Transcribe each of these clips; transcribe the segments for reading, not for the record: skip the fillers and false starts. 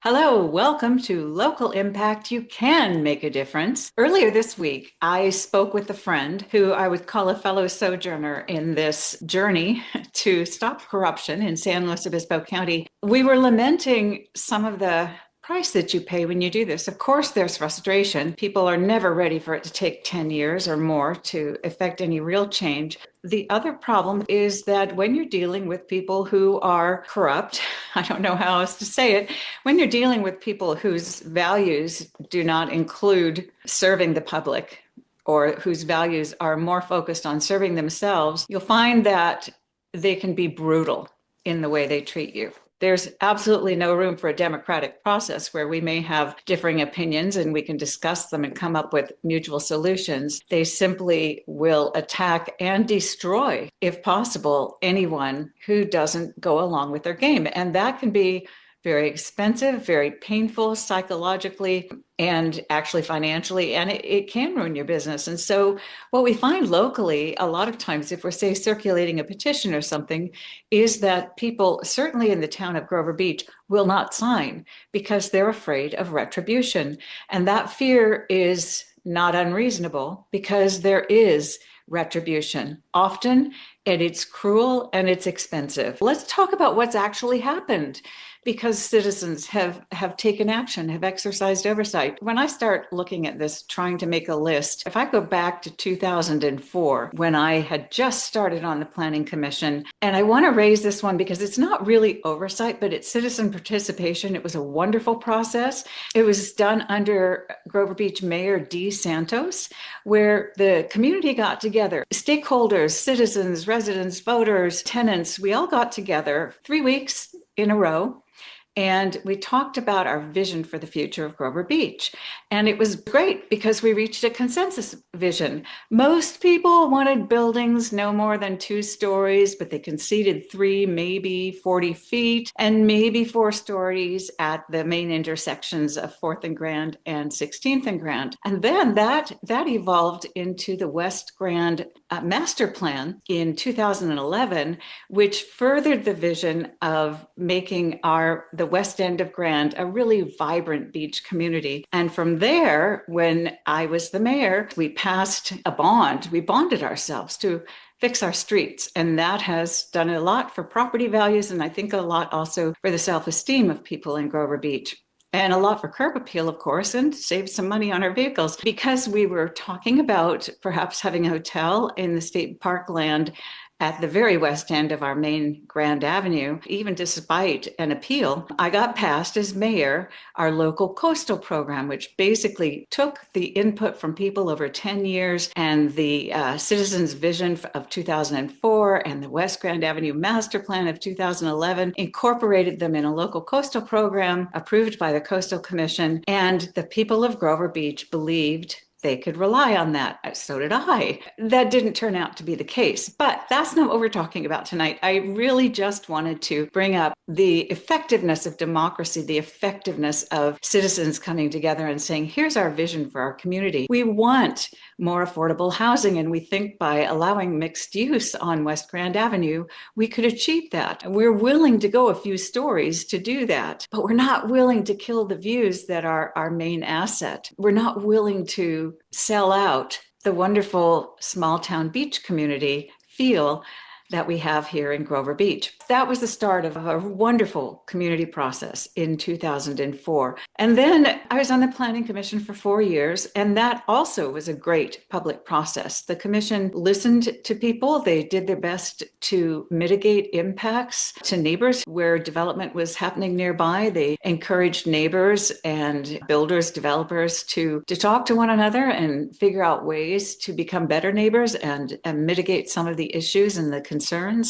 Hello, welcome to Local Impact. You can make a difference. Earlier this week, I spoke with a friend who I would call a fellow sojourner in this journey to stop corruption in San Luis Obispo County. We were lamenting some of the price that you pay when you do this. Of course, there's frustration. People are never ready for it to take 10 years or more to effect any real change. The other problem is that when you're dealing with people who are corrupt, I don't know how else to say it, when you're dealing with people whose values do not include serving the public or whose values are more focused on serving themselves, you'll find that they can be brutal in the way they treat you. There's absolutely no room for a democratic process where we may have differing opinions and we can discuss them and come up with mutual solutions. They simply will attack and destroy, if possible, anyone who doesn't go along with their game. And that can be very expensive, very painful psychologically, and actually financially, and it can ruin your business. And so what we find locally, a lot of times, if we're, say, circulating a petition or something, is that people, certainly in the town of Grover Beach, will not sign because they're afraid of retribution. And that fear is not unreasonable because there is retribution often, and it's cruel and it's expensive. Let's talk about what's actually happened, because citizens have taken action, have exercised oversight. When I start looking at this, trying to make a list, if I go back to 2004, when I had just started on the Planning Commission, and I want to raise this one because it's not really oversight, but it's citizen participation. It was a wonderful process. It was done under Grover Beach Mayor D. Santos, where the community got together, stakeholders, citizens, residents, voters, tenants, we all got together 3 weeks in a row. And we talked about our vision for the future of Grover Beach. And it was great because we reached a consensus vision. Most people wanted buildings no more than 2 stories, but they conceded 3, maybe 40 feet, and maybe 4 stories at the main intersections of 4th and Grand and 16th and Grand. And then that evolved into the West Grand master plan in 2011, which furthered the vision of making the west end of Grand a really vibrant beach community. And from there, when I was the mayor, we passed a bond. We bonded ourselves to fix our streets. And that has done a lot for property values, and I think a lot also for the self-esteem of people in Grover Beach. And a lot for curb appeal, of course, and save some money on our vehicles. Because we were talking about perhaps having a hotel in the state parkland at the very west end of our main Grand Avenue, even despite an appeal, I got passed as mayor our local coastal program, which basically took the input from people over 10 years and the citizens' vision of 2004 and the West Grand Avenue master plan of 2011, incorporated them in a local coastal program approved by the Coastal Commission, and the people of Grover Beach believed they could rely on that. So did I. That didn't turn out to be the case, but that's not what we're talking about tonight. I really just wanted to bring up the effectiveness of democracy, the effectiveness of citizens coming together and saying, here's our vision for our community. We want more affordable housing, and we think by allowing mixed use on West Grand Avenue, we could achieve that. We're willing to go a few stories to do that, but we're not willing to kill the views that are our main asset. We're not willing to sell out the wonderful small town beach community feel that we have here in Grover Beach. That was the start of a wonderful community process in 2004. And then I was on the Planning Commission for 4 years, and that also was a great public process. The commission listened to people. They did their best to mitigate impacts to neighbors where development was happening nearby. They encouraged neighbors and builders, developers to talk to one another and figure out ways to become better neighbors and mitigate some of the issues and the concerns.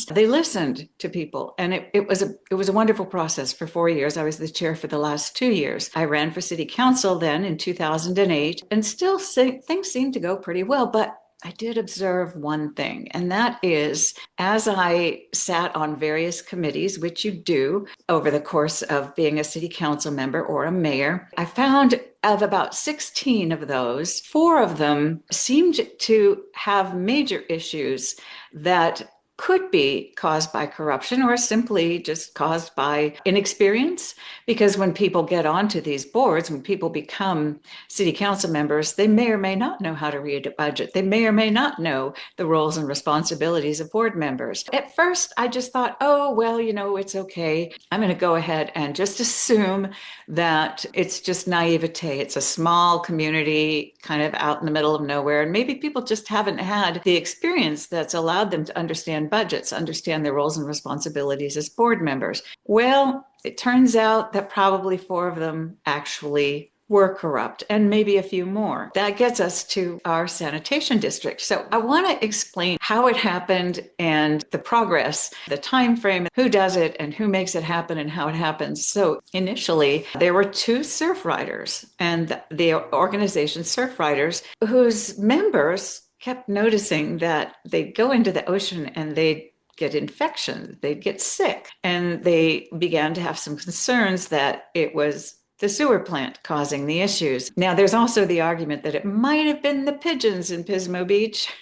They listened to people, and it was a wonderful process for 4 years. I was the chair for the last 2 years. I ran for city council then in 2008, and still things seemed to go pretty well, but I did observe one thing, and that is, as I sat on various committees, which you do over the course of being a city council member or a mayor, I found of about 16 of those, 4 of them seemed to have major issues that could be caused by corruption or simply just caused by inexperience. Because when people get onto these boards, when people become city council members, they may or may not know how to read a budget. They may or may not know the roles and responsibilities of board members. At first, I just thought, oh, well, it's okay. I'm going to go ahead and just assume that it's just naivete. It's a small community kind of out in the middle of nowhere. And maybe people just haven't had the experience that's allowed them to understand budgets, understand their roles and responsibilities as board members. Well, it turns out that probably 4 of them actually were corrupt, and maybe a few more. That gets us to our sanitation district. So I want to explain how it happened and the progress, the time frame, who does it and who makes it happen and how it happens. So initially, there were 2 surf riders, and the organization Surf Riders, whose members kept noticing that they'd go into the ocean and they'd get infections, they'd get sick, and they began to have some concerns that it was the sewer plant causing the issues. Now, there's also the argument that it might have been the pigeons in Pismo Beach,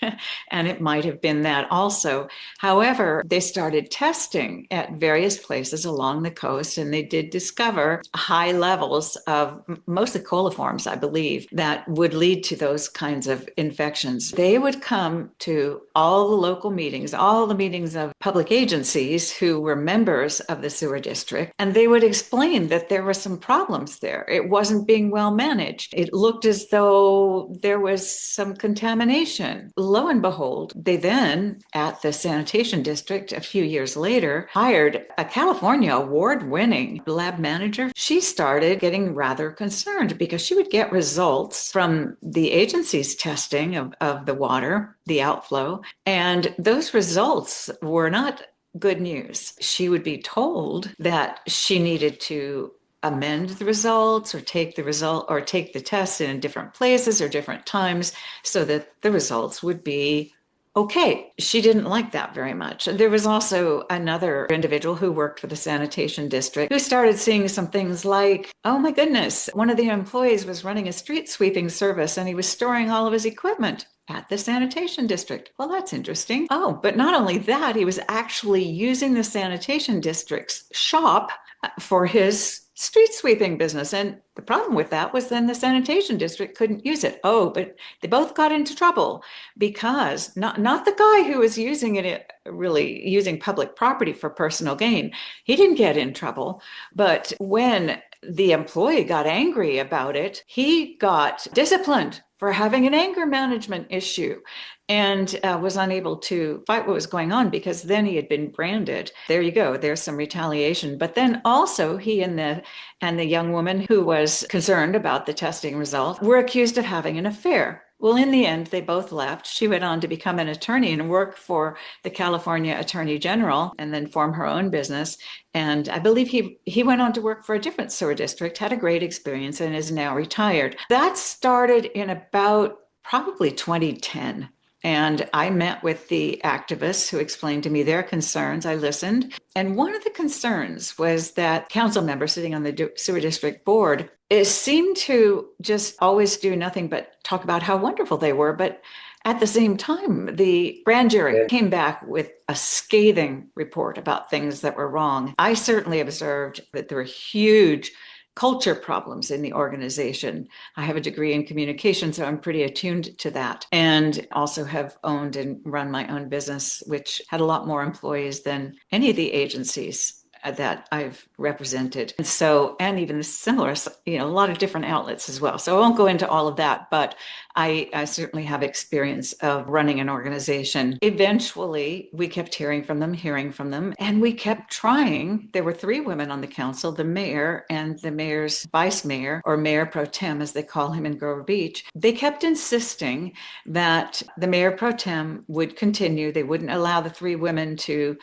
and it might have been that also. However, they started testing at various places along the coast, and they did discover high levels of mostly coliforms, I believe, that would lead to those kinds of infections. They would come to all the local meetings, all the meetings of public agencies who were members of the sewer district, and they would explain that there were some problems there. It wasn't being well managed. It looked as though there was some contamination. Lo and behold, they then, at the sanitation district a few years later, hired a California award-winning lab manager. She started getting rather concerned because she would get results from the agency's testing of the water, the outflow, and those results were not good news. She would be told that she needed to amend the results or take the test in different places or different times so that the results would be okay. She didn't like that very much. And there was also another individual who worked for the sanitation district who started seeing some things like, oh my goodness, one of the employees was running a street sweeping service and he was storing all of his equipment at the sanitation district. Well, that's interesting. Oh, but not only that, he was actually using the sanitation district's shop for his street sweeping business. And the problem with that was then the sanitation district couldn't use it. Oh, but they both got into trouble because not the guy who was using it, really using public property for personal gain. He didn't get in trouble. But when the employee got angry about it, he got disciplined for having an anger management issue and was unable to fight what was going on because then he had been branded. There you go. There's some retaliation. But then also he and the young woman who was concerned about the testing result were accused of having an affair. Well, in the end, they both left. She went on to become an attorney and work for the California Attorney General and then form her own business. And I believe he went on to work for a different sewer district, had a great experience, and is now retired. That started in about probably 2010. And I met with the activists who explained to me their concerns. I listened. And one of the concerns was that council members sitting on the sewer district board seemed to just always do nothing but talk about how wonderful they were. But at the same time, the grand jury came back with a scathing report about things that were wrong. I certainly observed that there were huge culture problems in the organization. I have a degree in communication, so I'm pretty attuned to that, and also have owned and run my own business, which had a lot more employees than any of the agencies that I've represented. And even similar, a lot of different outlets as well. So I won't go into all of that, but I certainly have experience of running an organization. Eventually, we kept hearing from them, and we kept trying. There were 3 women on the council, the mayor and the mayor's vice mayor, or mayor pro tem, as they call him in Grover Beach. They kept insisting that the mayor pro tem would continue. They wouldn't allow the 3 women to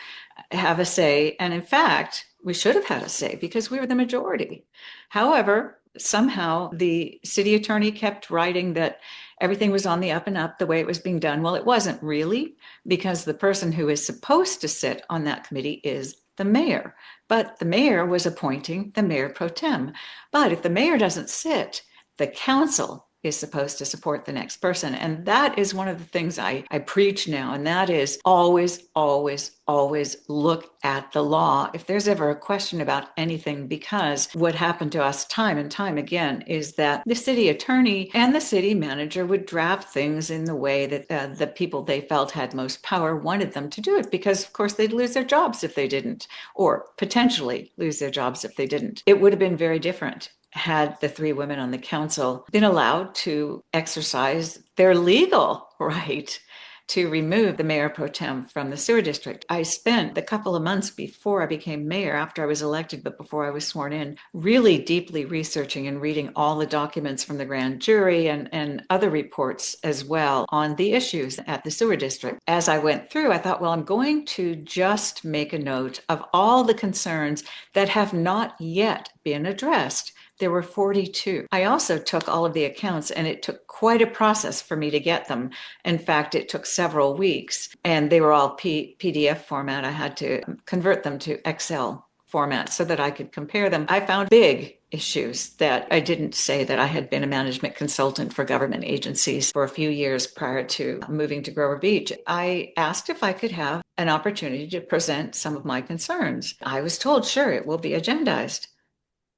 have a say. And in fact, we should have had a say because we were the majority. However, somehow the city attorney kept writing that everything was on the up and up the way it was being done. Well, it wasn't really, because the person who is supposed to sit on that committee is the mayor. But the mayor was appointing the mayor pro tem. But if the mayor doesn't sit, the council is supposed to support the next person. And that is one of the things I preach now. And that is always, always, always look at the law if there's ever a question about anything, because what happened to us time and time again is that the city attorney and the city manager would draft things in the way that the people they felt had most power wanted them to do it, because of course they'd lose their jobs if they didn't, or potentially lose their jobs if they didn't. It would have been very different had the three women on the council been allowed to exercise their legal right to remove the mayor pro tem from the sewer district. I spent the couple of months before I became mayor, after I was elected, but before I was sworn in, really deeply researching and reading all the documents from the grand jury and other reports as well on the issues at the sewer district. As I went through, I thought, well, I'm going to just make a note of all the concerns that have not yet been addressed. There were 42. I also took all of the accounts, and it took quite a process for me to get them. In fact, it took several weeks, and they were all PDF format. I had to convert them to Excel format so that I could compare them. I found big issues that I didn't say that I had been a management consultant for government agencies for a few years prior to moving to Grover Beach. I asked if I could have an opportunity to present some of my concerns. I was told, sure, it will be agendized,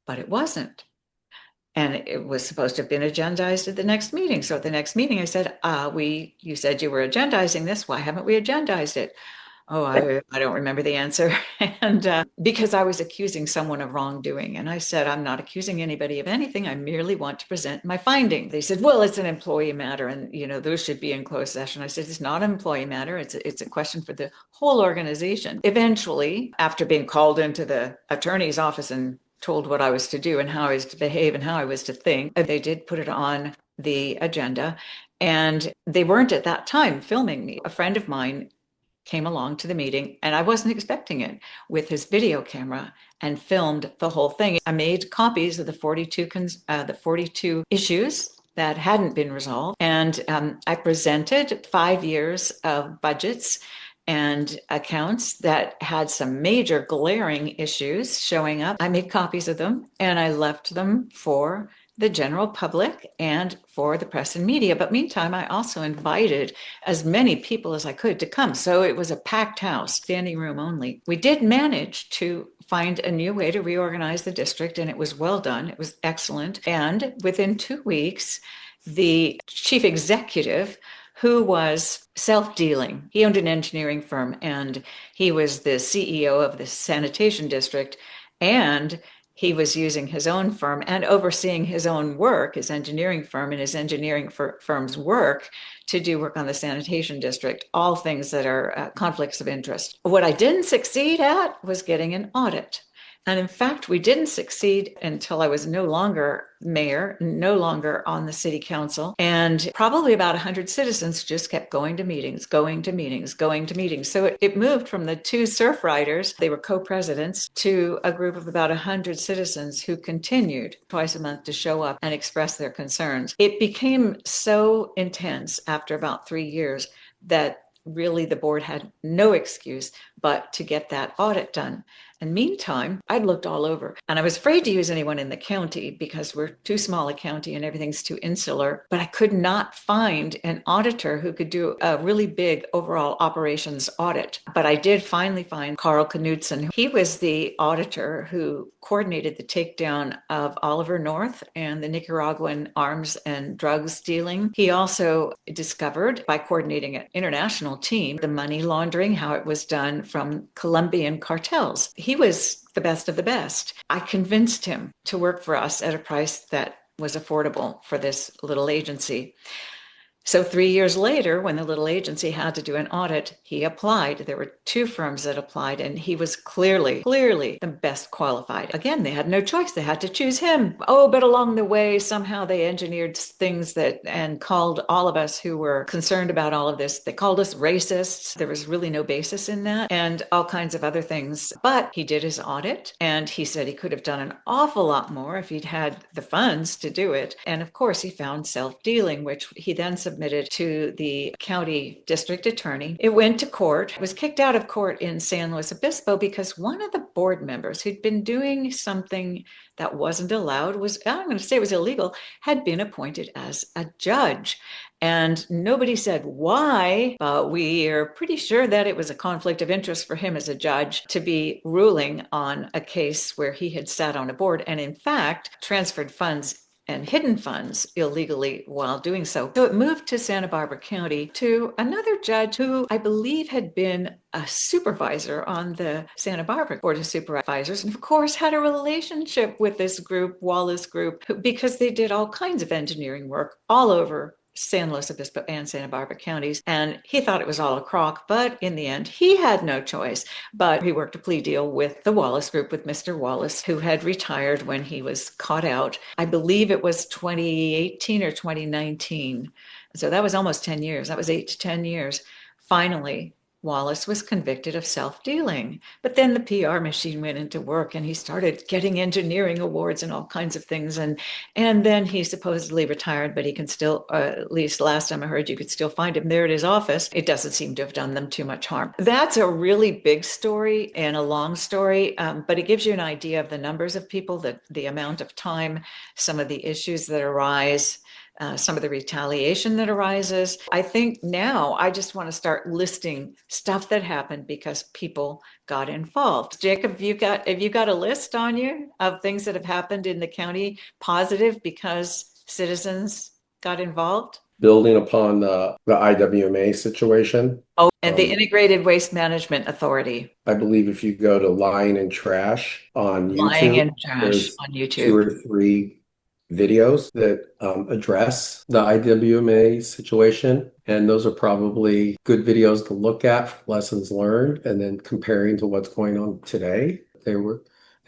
but it wasn't. And it was supposed to have been agendized at the next meeting. So at the next meeting, I said, you said you were agendizing this. Why haven't we agendized it? Oh, I don't remember the answer. And because I was accusing someone of wrongdoing. And I said, I'm not accusing anybody of anything. I merely want to present my finding. They said, well, it's an employee matter, and those should be in closed session. I said, it's not an employee matter. It's a question for the whole organization. Eventually, after being called into the attorney's office and told what I was to do and how I was to behave and how I was to think, they did put it on the agenda. And they weren't at that time filming me. A friend of mine came along to the meeting, and I wasn't expecting it, with his video camera, and filmed the whole thing. I made copies of the 42 issues that hadn't been resolved. And I presented 5 years of budgets and accounts that had some major glaring issues showing up. I made copies of them, and I left them for the general public and for the press and media. But meantime, I also invited as many people as I could to come. So it was a packed house, standing room only. We did manage to find a new way to reorganize the district, and it was well done. It was excellent. And within 2 weeks, the chief executive, who was self-dealing. He owned an engineering firm, and he was the CEO of the sanitation district, and he was using his own firm and overseeing his own work, his engineering firm and his engineering firm's work, to do work on the sanitation district, all things that are conflicts of interest. What I didn't succeed at was getting an audit. And in fact, we didn't succeed until I was no longer mayor, no longer on the city council. And probably about 100 citizens just kept going to meetings, going to meetings, going to meetings. So it moved from the 2 surf riders, they were co-presidents, to a group of about 100 citizens who continued twice a month to show up and express their concerns. It became so intense after about 3 years that really the board had no excuse but to get that audit done. And meantime, I'd looked all over, and I was afraid to use anyone in the county because we're too small a county and everything's too insular. But I could not find an auditor who could do a really big overall operations audit. But I did finally find Carl Knudsen. He was the auditor who coordinated the takedown of Oliver North and the Nicaraguan arms and drugs dealing. He also discovered, by coordinating an international team, the money laundering, how it was done from Colombian cartels. He was the best of the best. I convinced him to work for us at a price that was affordable for this little agency. So 3 years later, when the little agency had to do an audit, he applied. There were 2 firms that applied, and he was clearly the best qualified. Again, they had no choice. They had to choose him. Oh, but along the way, somehow they engineered things and called all of us who were concerned about all of this. They called us racists. There was really no basis in that, and all kinds of other things. But he did his audit, and he said he could have done an awful lot more if he'd had the funds to do it. And of course, he found self-dealing, which he then submitted submitted to the county district attorney. It went to court. It was kicked out of court in San Luis Obispo because one of the board members who'd been doing something that wasn't allowed, I'm going to say it was illegal, had been appointed as a judge. And nobody said why, but we are pretty sure that it was a conflict of interest for him as a judge to be ruling on a case where he had sat on a board and, in fact, transferred funds and hidden funds illegally while doing so. So it moved to Santa Barbara County to another judge who I believe had been a supervisor on the Santa Barbara Board of Supervisors, and of course had a relationship with this group, Wallace Group, because they did all kinds of engineering work all over San Luis Obispo and Santa Barbara counties. And he thought it was all a crock, but in the end, he had no choice. But he worked a plea deal with the Wallace Group, with Mr. Wallace, who had retired when he was caught out. I believe it was 2018 or 2019. So that was almost 10 years. That was 8 to 10 years. Finally, Wallace was convicted of self-dealing. But then the PR machine went into work and he started getting engineering awards and all kinds of things. And then he supposedly retired, but he can still, at least last time I heard, you could still find him there at his office. It doesn't seem to have done them too much harm. That's a really big story and a long story, but it gives you an idea of the numbers of people, the amount of time, some of the issues that arise, some of the retaliation that arises. I think now I just want to start listing stuff that happened because people got involved. Jacob, have you got a list on you of things that have happened in the county positive because citizens got involved? Building upon the IWMA situation. Oh, and the Integrated Waste Management Authority. I believe if you go to Lying in Trash on YouTube, there's 2 or 3 videos that address the IWMA situation. And those are probably good videos to look at for lessons learned and then comparing to what's going on today. They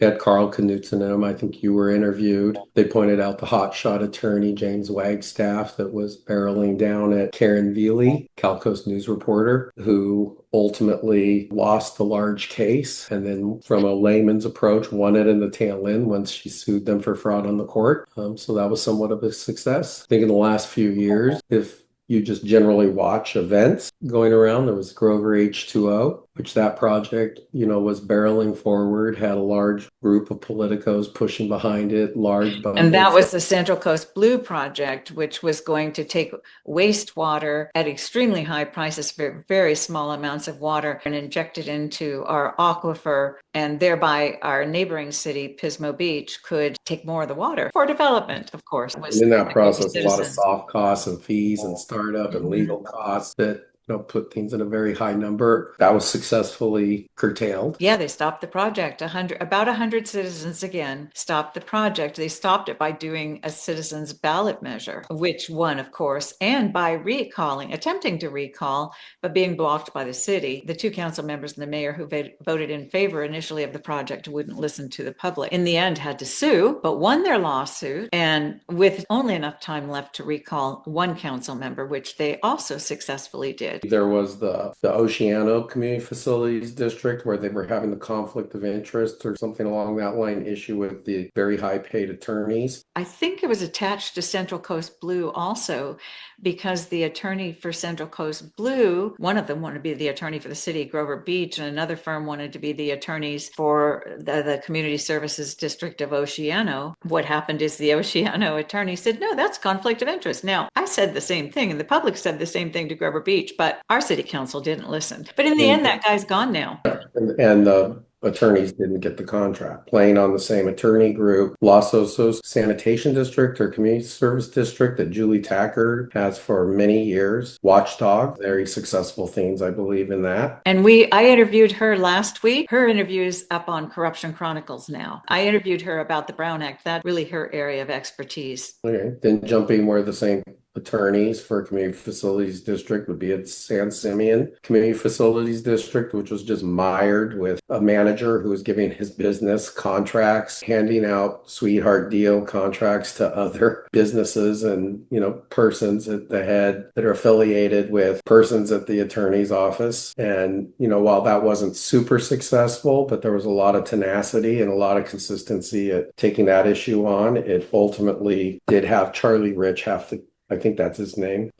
had Carl Knutson in them. I think you were interviewed. They pointed out the hotshot attorney, James Wagstaff, that was barreling down at Karen Veely, Cal Coast News reporter, who ultimately lost the large case. And then from a layman's approach, won it in the tail end once she sued them for fraud on the court. So that was somewhat of a success. I think in the last few years, if you just generally watch events going around, there was Grover H2O, which that project, was barreling forward, had a large group of politicos pushing behind it, large budgets. And that was the Central Coast Blue project, which was going to take wastewater at extremely high prices for very small amounts of water and inject it into our aquifer, and thereby our neighboring city, Pismo Beach, could take more of the water for development, of course. And in that process, a lot of soft costs and fees and startup and legal costs that put things in a very high number. That was successfully curtailed. Yeah, they stopped the project. About 100 citizens again stopped the project. They stopped it by doing a citizens ballot measure, which won, of course, and by attempting to recall, but being blocked by the city. The 2 council members and the mayor who voted in favor initially of the project wouldn't listen to the public. In the end, had to sue, but won their lawsuit, and with only enough time left to recall 1 council member, which they also successfully did. There was the Oceano Community Facilities District where they were having the conflict of interest or something along that line issue with the very high paid attorneys. I think it was attached to Central Coast Blue also, because the attorney for Central Coast Blue, one of them wanted to be the attorney for the city of Grover Beach, and another firm wanted to be the attorneys for the Community Services District of Oceano. What happened is the Oceano attorney said, no, that's conflict of interest. Now, I said the same thing, and the public said the same thing to Grover Beach, but our city council didn't listen. But in the end, that guy's gone now. And the attorneys didn't get the contract. Playing on the same attorney group, Los Osos Sanitation District or Community Service District that Julie Tackard has for many years. Watchdog, very successful things, I believe, in that. And I interviewed her last week. Her interview's up on Corruption Chronicles now. I interviewed her about the Brown Act. That's really her area of expertise. Okay, then jumping where the same attorneys for Community Facilities District would be at San Simeon Community Facilities District, which was just mired with a manager who was giving his business contracts, handing out sweetheart deal contracts to other businesses and, persons at the head that are affiliated with persons at the attorney's office. And, while that wasn't super successful, but there was a lot of tenacity and a lot of consistency at taking that issue on, it ultimately did have Charlie Rich have to I think that's his name,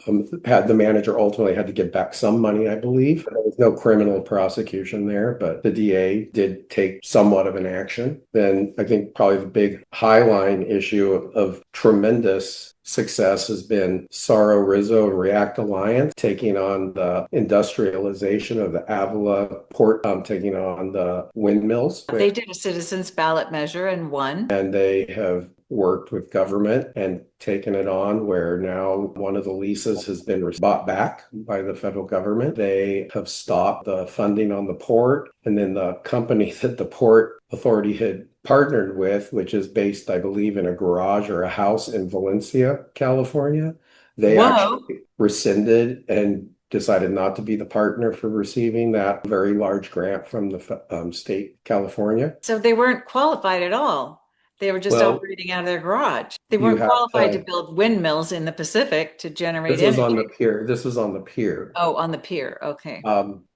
had the manager ultimately had to give back some money, I believe. There was no criminal prosecution there, but the DA did take somewhat of an action. Then I think probably the big highline issue of tremendous success has been Sorrow Rizzo and React Alliance taking on the industrialization of the Avila port, taking on the windmills. They did a citizens ballot measure and won. And they have worked with government and taken it on where now one of the leases has been bought back by the federal government. They have stopped the funding on the port. And then the company that the Port Authority had partnered with, which is based, I believe, in a garage or a house in Valencia, California, they actually rescinded and decided not to be the partner for receiving that very large grant from the state California. So they weren't qualified at all. They were just operating out of their garage. They weren't qualified to build windmills in the Pacific to generate energy. This was on the pier. This was on the pier. Oh, on the pier. Okay.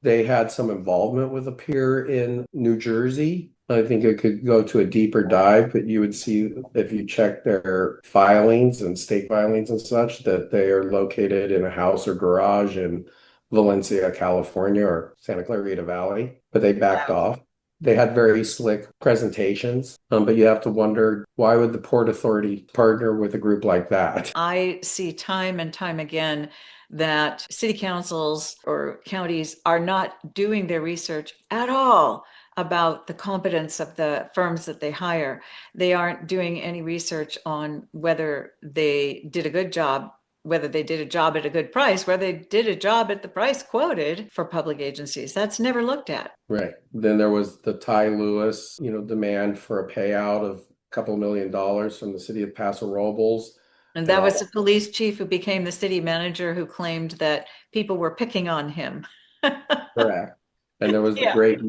They had some involvement with a pier in New Jersey. I think it could go to a deeper dive, but you would see if you check their filings and state filings and such that they are located in a house or garage in Valencia, California, or Santa Clarita Valley, but they backed off. They had very slick presentations, but you have to wonder, why would the Port Authority partner with a group like that? I see time and time again that city councils or counties are not doing their research at all about the competence of the firms that they hire. They aren't doing any research on whether they did a good job, whether they did a job at a good price, whether they did a job at the price quoted for public agencies. That's never looked at. Right. Then there was the Ty Lewis, demand for a payout of a couple $1 million from the city of Paso Robles. And that was the police chief who became the city manager who claimed that people were picking on him. Correct. And there was the great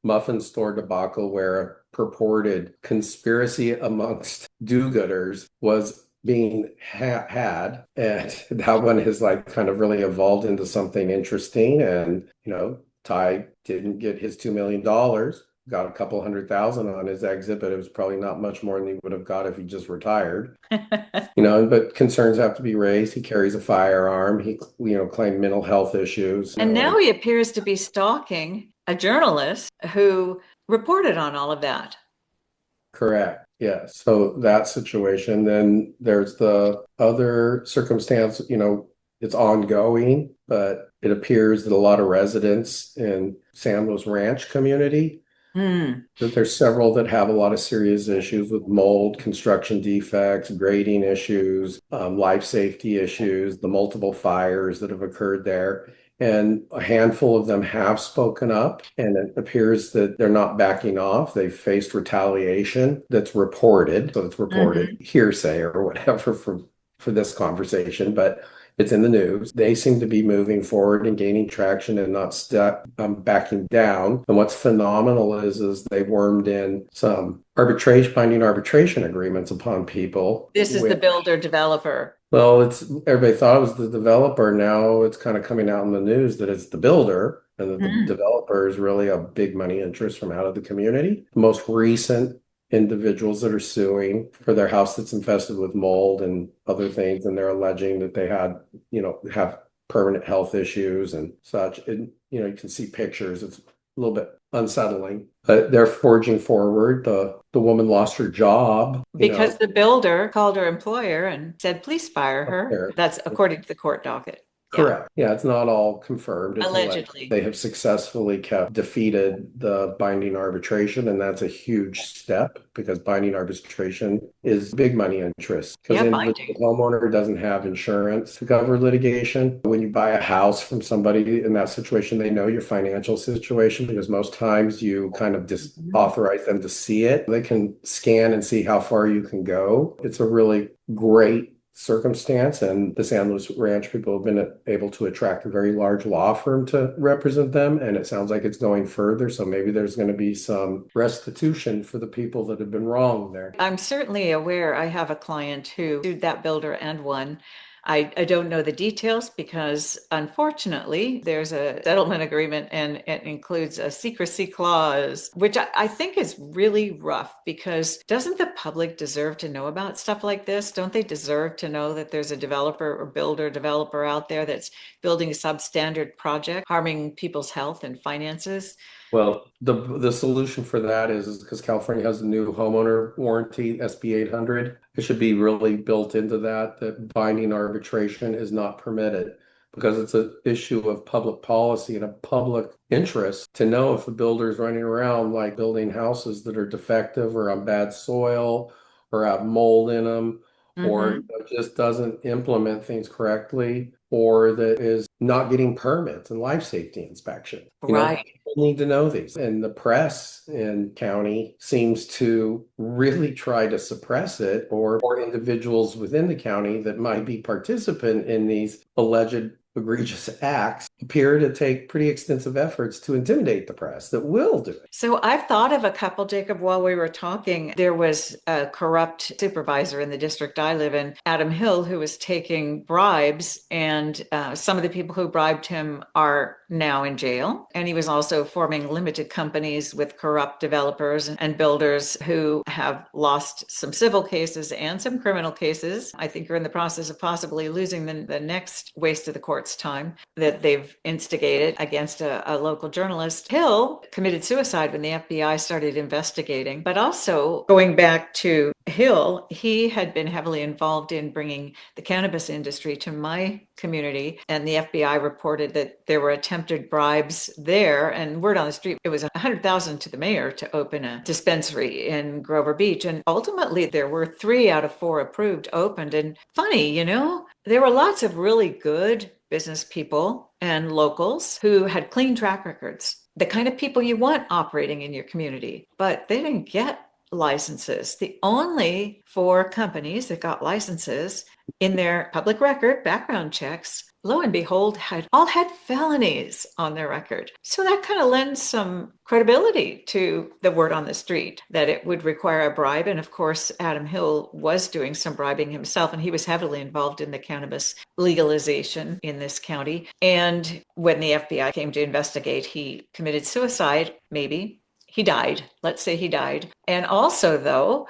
muffin store debacle where a purported conspiracy amongst do-gooders was being had, and that one has kind of really evolved into something interesting. And Ty didn't get his $2 million, got a couple $100,000 on his exit, but it was probably not much more than he would have got if he just retired. But concerns have to be raised. He carries a firearm. He claimed mental health issues. And now he appears to be stalking a journalist who reported on all of that. Correct. Yes. So that situation. Then there's the other circumstance, it's ongoing, but it appears that a lot of residents in San Luis Ranch community, that there's several that have a lot of serious issues with mold, construction defects, grading issues, life safety issues, the multiple fires that have occurred there. And a handful of them have spoken up, and it appears that they're not backing off. They've faced retaliation that's reported. So it's reported hearsay or whatever for this conversation, but it's in the news. They seem to be moving forward and gaining traction and not backing down. And what's phenomenal is they wormed in some binding arbitration agreements upon people. This is the builder developer. Well, everybody thought it was the developer. Now it's kind of coming out in the news that it's the builder, and that the developer is really a big money interest from out of the community. The most recent individuals that are suing for their house that's infested with mold and other things, and they're alleging that they have permanent health issues and such. And you can see pictures. It's a little bit unsettling, but they're forging forward. The woman lost her job because the builder called her employer and said, please fire her. That's according to the court docket. Correct. Yeah, it's not all confirmed. It's allegedly. They have successfully defeated the binding arbitration, and that's a huge step because binding arbitration is big money interest. Because the homeowner doesn't have insurance to cover litigation. When you buy a house from somebody in that situation, they know your financial situation because most times you kind of just authorize them to see it. They can scan and see how far you can go. It's a really great circumstance, and the San Luis Ranch people have been able to attract a very large law firm to represent them, and it sounds like it's going further, so maybe there's going to be some restitution for the people that have been wrong there. I'm certainly aware. I have a client who sued that builder and won, I don't know the details because unfortunately there's a settlement agreement and it includes a secrecy clause, which I think is really rough because doesn't the public deserve to know about stuff like this? Don't they deserve to know that there's a developer or builder developer out there that's building a substandard project, harming people's health and finances? Well, the solution for that is because California has a new homeowner warranty, SB 800. It should be really built into that binding arbitration is not permitted because it's an issue of public policy and a public interest to know if a builder is running around like building houses that are defective or on bad soil or have mold in them or just doesn't implement things correctly or that is not getting permits and life safety inspection. Right. People need to know these. And the press in county seems to really try to suppress it or individuals within the county that might be participant in these alleged egregious acts appear to take pretty extensive efforts to intimidate the press that will do it. So I've thought of a couple, Jacob, while we were talking. There was a corrupt supervisor in the district I live in, Adam Hill, who was taking bribes, and some of the people who bribed him are now in jail. And he was also forming limited companies with corrupt developers and builders who have lost some civil cases and some criminal cases. I think are in the process of possibly losing the next waste of the court's time that they've instigated against a local journalist. Hill committed suicide when the FBI started investigating, but also going back to Hill, he had been heavily involved in bringing the cannabis industry to my community, and the FBI reported that there were attempted bribes there, and word on the street, it was $100,000 to the mayor to open a dispensary in Grover Beach, and ultimately there were 3 out of 4 approved opened. And funny, there were lots of really good business people and locals who had clean track records, the kind of people you want operating in your community, but they didn't get licenses. The only 4 companies that got licenses in their public record background checks, lo and behold, all had felonies on their record. So that kind of lends some credibility to the word on the street that it would require a bribe. And of course, Adam Hill was doing some bribing himself, and he was heavily involved in the cannabis legalization in this county. And when the FBI came to investigate, he committed suicide, maybe. He died. Let's say he died. And also, though,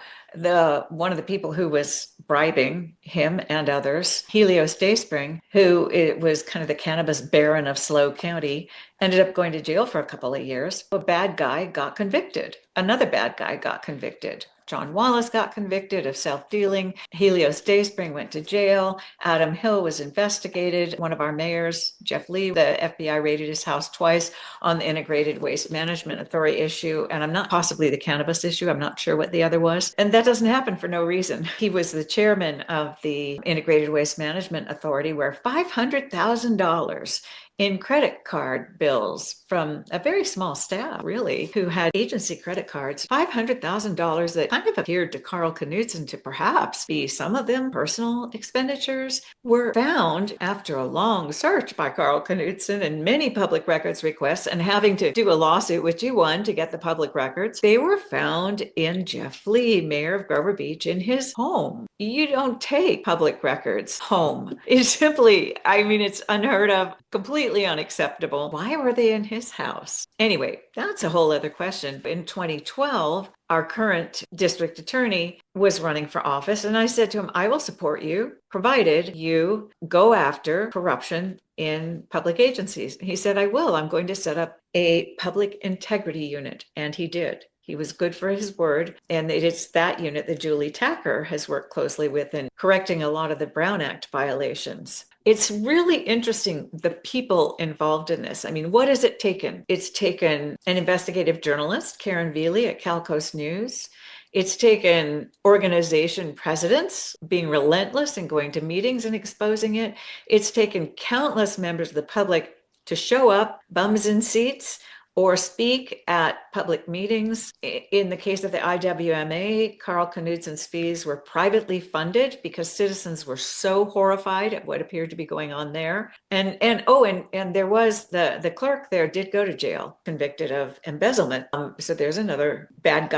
one of the people who was bribing him and others, Helios Dayspring, who it was kind of the cannabis baron of SLO County, ended up going to jail for a couple of years. A bad guy got convicted. Another bad guy got convicted. John Wallace got convicted of self-dealing. Helios Dayspring went to jail. Adam Hill was investigated. One of our mayors, Jeff Lee, the FBI raided his house twice on the Integrated Waste Management Authority issue. And I'm not possibly the cannabis issue. I'm not sure what the other was. And that doesn't happen for no reason. He was the chairman of the Integrated Waste Management Authority, where $500,000 in credit card bills from a very small staff, really, who had agency credit cards, $500,000 that kind of appeared to Carl Knudsen to perhaps be some of them personal expenditures, were found after a long search by Carl Knudsen and many public records requests and having to do a lawsuit, which he won to get the public records. They were found in Jeff Lee, mayor of Grover Beach, in his home. You don't take public records home. It's simply, it's unheard of, completely unacceptable. Why were they in his house? Anyway, that's a whole other question. In 2012, our current district attorney was running for office, and I said to him, I will support you, provided you go after corruption in public agencies. He said, I will. I'm going to set up a public integrity unit. And he did. He was good for his word. And it's that unit that Julie Tacker has worked closely with in correcting a lot of the Brown Act violations. It's really interesting, the people involved in this. What has it taken? It's taken an investigative journalist, Karen Veely at Cal Coast News. It's taken organization presidents being relentless and going to meetings and exposing it. It's taken countless members of the public to show up, bums in seats, or speak at public meetings. In the case of the IWMA, Carl Knudsen's fees were privately funded because citizens were so horrified at what appeared to be going on there. And there was the clerk there did go to jail, convicted of embezzlement. So there's another bad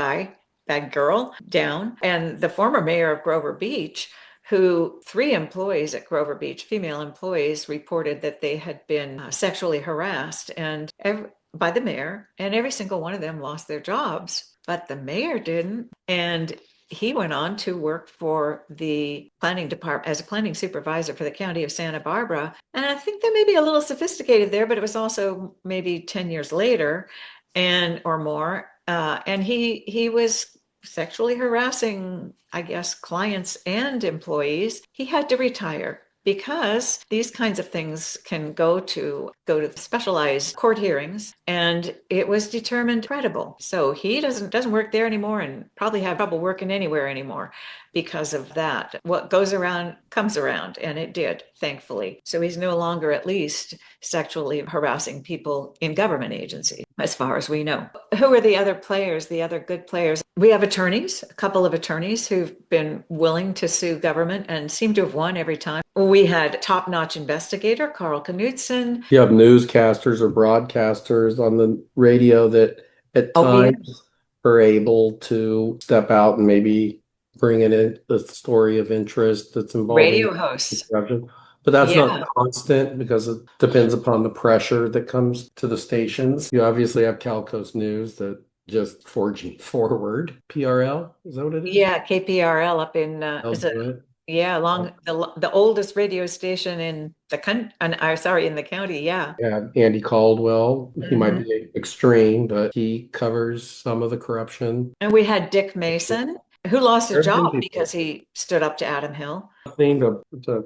girl down. And the former mayor of Grover Beach, who 3 employees at Grover Beach, female employees, reported that they had been sexually harassed by the mayor, and every single one of them lost their jobs, but the mayor didn't. And he went on to work for the planning department as a planning supervisor for the county of Santa Barbara. And I think they may be a little sophisticated there, but it was also maybe 10 years later or more. And he was sexually harassing, I guess, clients and employees. He had to retire because these kinds of things can go to specialized court hearings, and it was determined credible. So he doesn't work there anymore, and probably have trouble working anywhere anymore because of that. What goes around comes around, and it did, thankfully. So he's no longer, at least, sexually harassing people in government agencies, as far as we know. Who are the other players, the other good players? We have attorneys, a couple of attorneys who've been willing to sue government and seem to have won every time. We had top-notch investigator Carl Knudsen. You have newscasters or broadcasters on the radio that at times are able to step out and maybe bring in a story of interest that's involving radio hosts. But that's not constant because it depends upon the pressure that comes to the stations. You obviously have Cal Coast News that just forging forward. PRL, is that what it is? Yeah, KPRL up in along the oldest radio station in the country. In the county. Yeah, Andy Caldwell. He might be extreme, but he covers some of the corruption. And we had Dick Mason, who lost his job because he stood up to Adam Hill. Nothing to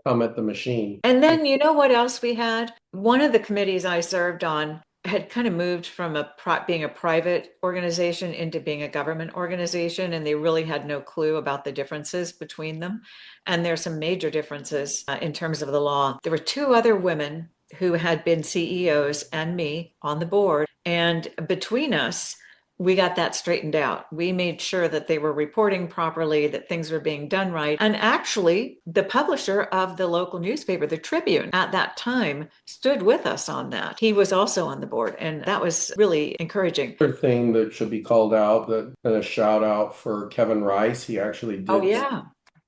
come at the machine. And then you know what else we had? One of the committees I served on had kind of moved from being a private organization into being a government organization, and they really had no clue about the differences between them. And there's some major differences in terms of the law. There were 2 other women who had been CEOs and me on the board, and between us, we got that straightened out. We made sure that they were reporting properly, that things were being done right. And actually, the publisher of the local newspaper, the Tribune, at that time stood with us on that. He was also on the board, and that was really encouraging. Another thing that should be called out, a shout out for Kevin Rice. He actually did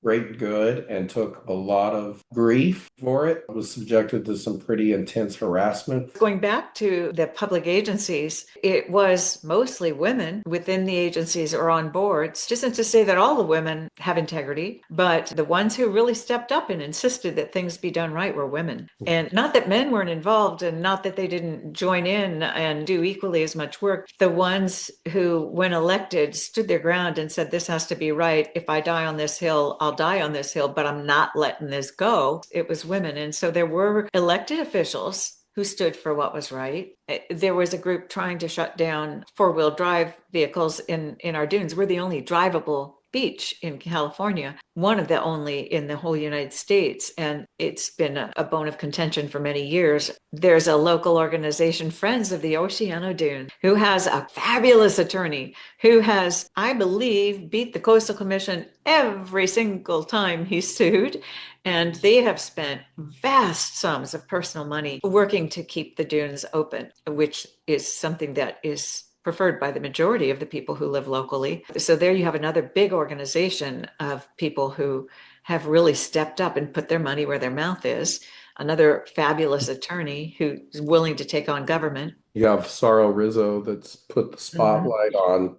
great good and took a lot of grief for it. Was subjected to some pretty intense harassment. Going back to the public agencies, it was mostly women within the agencies or on boards. Just not to say that all the women have integrity, but the ones who really stepped up and insisted that things be done right were women. And not that men weren't involved, and not that they didn't join in and do equally as much work. The ones who, when elected, stood their ground and said, this has to be right. If I die on this hill, I'll die on this hill, but I'm not letting this go. It was women. And so there were elected officials who stood for what was right. There was a group trying to shut down 4-wheel drive vehicles in our dunes. We're the only drivable beach in California, one of the only in the whole United States. And it's been a bone of contention for many years. There's a local organization, Friends of the Oceano Dune, who has a fabulous attorney who has, I believe, beat the Coastal Commission every single time he sued. And they have spent vast sums of personal money working to keep the dunes open, which is something that is preferred by the majority of the people who live locally. So there you have another big organization of people who have really stepped up and put their money where their mouth is. Another fabulous attorney who's willing to take on government. You have Saro Rizzo that's put the spotlight on,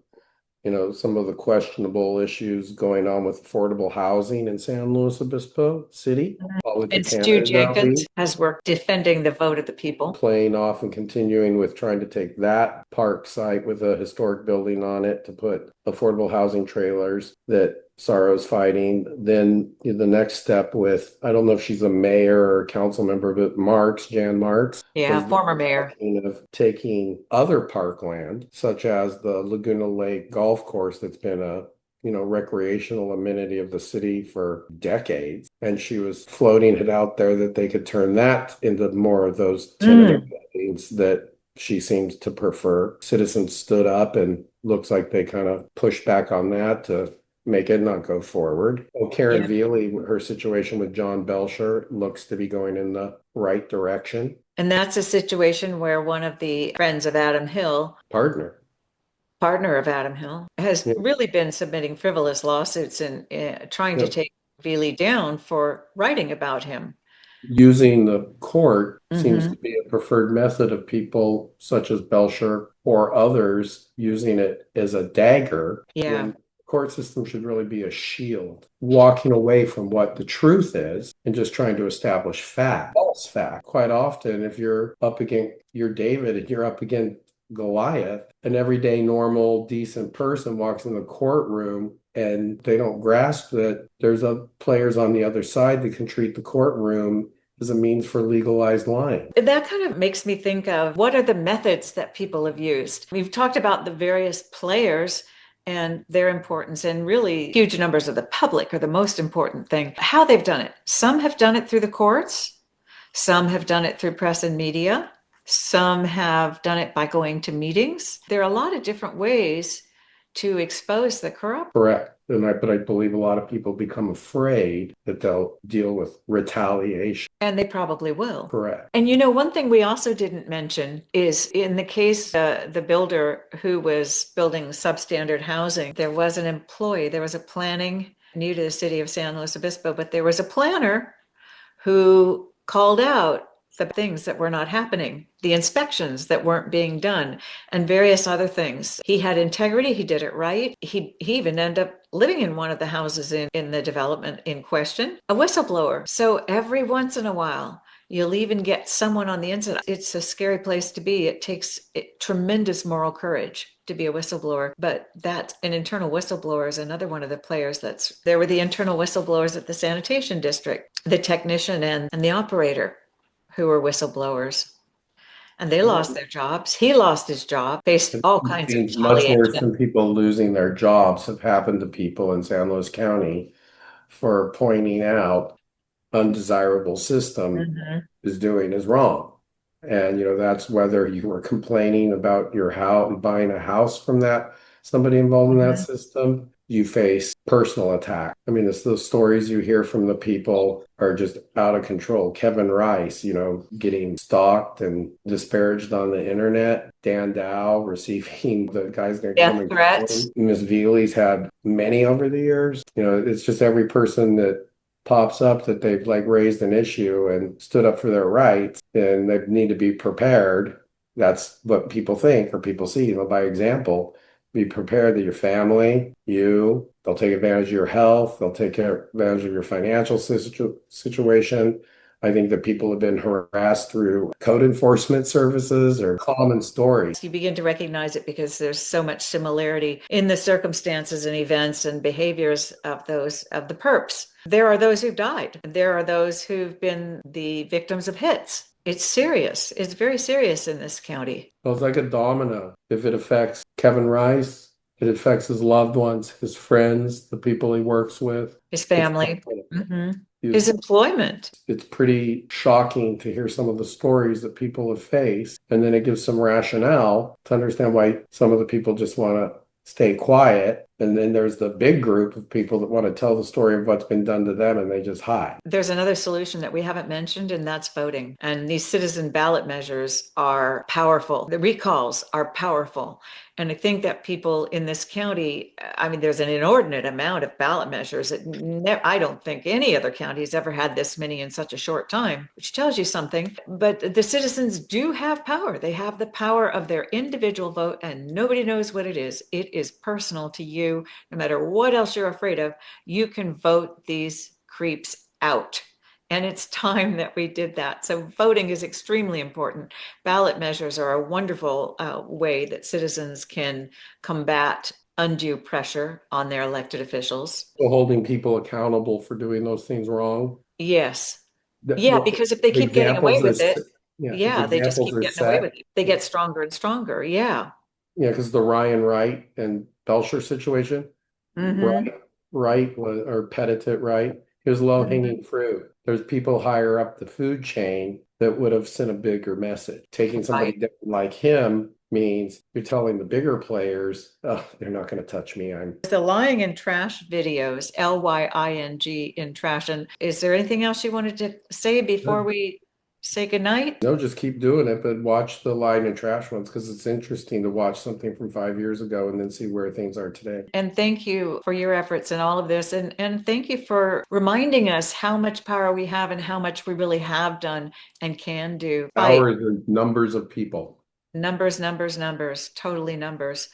some of the questionable issues going on with affordable housing in San Luis Obispo City. And Stu Jenkins has worked defending the vote of the people. Playing off and continuing with trying to take that park site with a historic building on it to put affordable housing trailers that Saro's fighting. Then the next step with, I don't know if she's a mayor or council member, but Jan Marks. Yeah, former mayor. Of taking other parkland, such as the Laguna Lake golf course that's been a recreational amenity of the city for decades. And she was floating it out there that they could turn that into more of those tenant buildings that she seems to prefer. Citizens stood up and looks like they kind of pushed back on that to make it not go forward. Karen Veely, her situation with John Belcher looks to be going in the right direction. And that's a situation where one of the friends of Adam Hill, partner of Adam Hill, has really been submitting frivolous lawsuits and trying to take really down for writing about him. Using the court seems to be a preferred method of people such as Belcher or others using it as a dagger. Yeah. When the court system should really be a shield, walking away from what the truth is and just trying to establish fact, false fact. Quite often, if you're David and you're up against Goliath, an everyday, normal, decent person walks in the courtroom and they don't grasp that there's players on the other side that can treat the courtroom as a means for legalized lying. That kind of makes me think of what are the methods that people have used. We've talked about the various players and their importance, and really huge numbers of the public are the most important thing. How they've done it. Some have done it through the courts. Some have done it through press and media. Some have done it by going to meetings. There are a lot of different ways to expose the corrupt. Correct. But I believe a lot of people become afraid that they'll deal with retaliation. And they probably will. Correct. And one thing we also didn't mention is in the case, the builder who was building substandard housing, there was an employee, there was a planning new to the city of San Luis Obispo, but there was a planner who called out the things that were not happening, the inspections that weren't being done, and various other things. He had integrity. He did it right. He even ended up living in one of the houses in the development in question, a whistleblower. So every once in a while, you'll even get someone on the inside. It's a scary place to be. It takes tremendous moral courage to be a whistleblower, but an internal whistleblower is another one of the players there were the internal whistleblowers at the sanitation district, the technician and the operator, who were whistleblowers, and they lost their jobs. He lost his job, faced all kinds of retaliation. Much worse than people losing their jobs have happened to people in San Luis County for pointing out undesirable system is wrong. And that's whether you were complaining about your house, buying a house from somebody involved in that system. You face personal attack. I mean, it's those stories you hear from the people are just out of control. Kevin Rice, getting stalked and disparaged on the internet. Dan Dow receiving the guy's going to come and threats. Ms. Veely's had many over the years. It's just every person that pops up that they've raised an issue and stood up for their rights, and they need to be prepared. That's what people think or people see. By example, be prepared that your family, they'll take advantage of your health, they'll take advantage of your financial situation. I think that people have been harassed through code enforcement services or common stories. You begin to recognize it because there's so much similarity in the circumstances and events and behaviors of the perps. There are those who've died. There are those who've been the victims of hits. It's serious. It's very serious in this county. Well, it's like a domino. If it affects Kevin Rice, it affects his loved ones, his friends, the people he works with, his family, his employment. It's pretty shocking to hear some of the stories that people have faced. And then it gives some rationale to understand why some of the people just want to stay quiet. And then there's the big group of people that want to tell the story of what's been done to them, and they just hide. There's another solution that we haven't mentioned, and that's voting. And these citizen ballot measures are powerful. The recalls are powerful. And I think that people in this county, there's an inordinate amount of ballot measures. I don't think any other county has ever had this many in such a short time, which tells you something. But the citizens do have power. They have the power of their individual vote, and nobody knows what it is. It is personal to you. No matter what else you're afraid of, you can vote these creeps out. And it's time that we did that. So voting is extremely important. Ballot measures are a wonderful way that citizens can combat undue pressure on their elected officials. So holding people accountable for doing those things wrong? Yes. Because if they keep getting away with it, they just keep getting away with it. They get stronger and stronger. Yeah. Yeah, because the Ryan Wright and Belcher situation, Wright was, or Pettit Wright, it was low-hanging fruit. There's people higher up the food chain that would have sent a bigger message. Taking somebody down like him means you're telling the bigger players, oh, they're not going to touch me. The lying in trash videos, LYING in trash. And is there anything else you wanted to say before we say goodnight? No, just keep doing it, but watch the line and trash ones because it's interesting to watch something from 5 years ago and then see where things are today. And thank you for your efforts in all of this. And thank you for reminding us how much power we have and how much we really have done and can do. Power is the numbers of people. Numbers, numbers, numbers, totally numbers.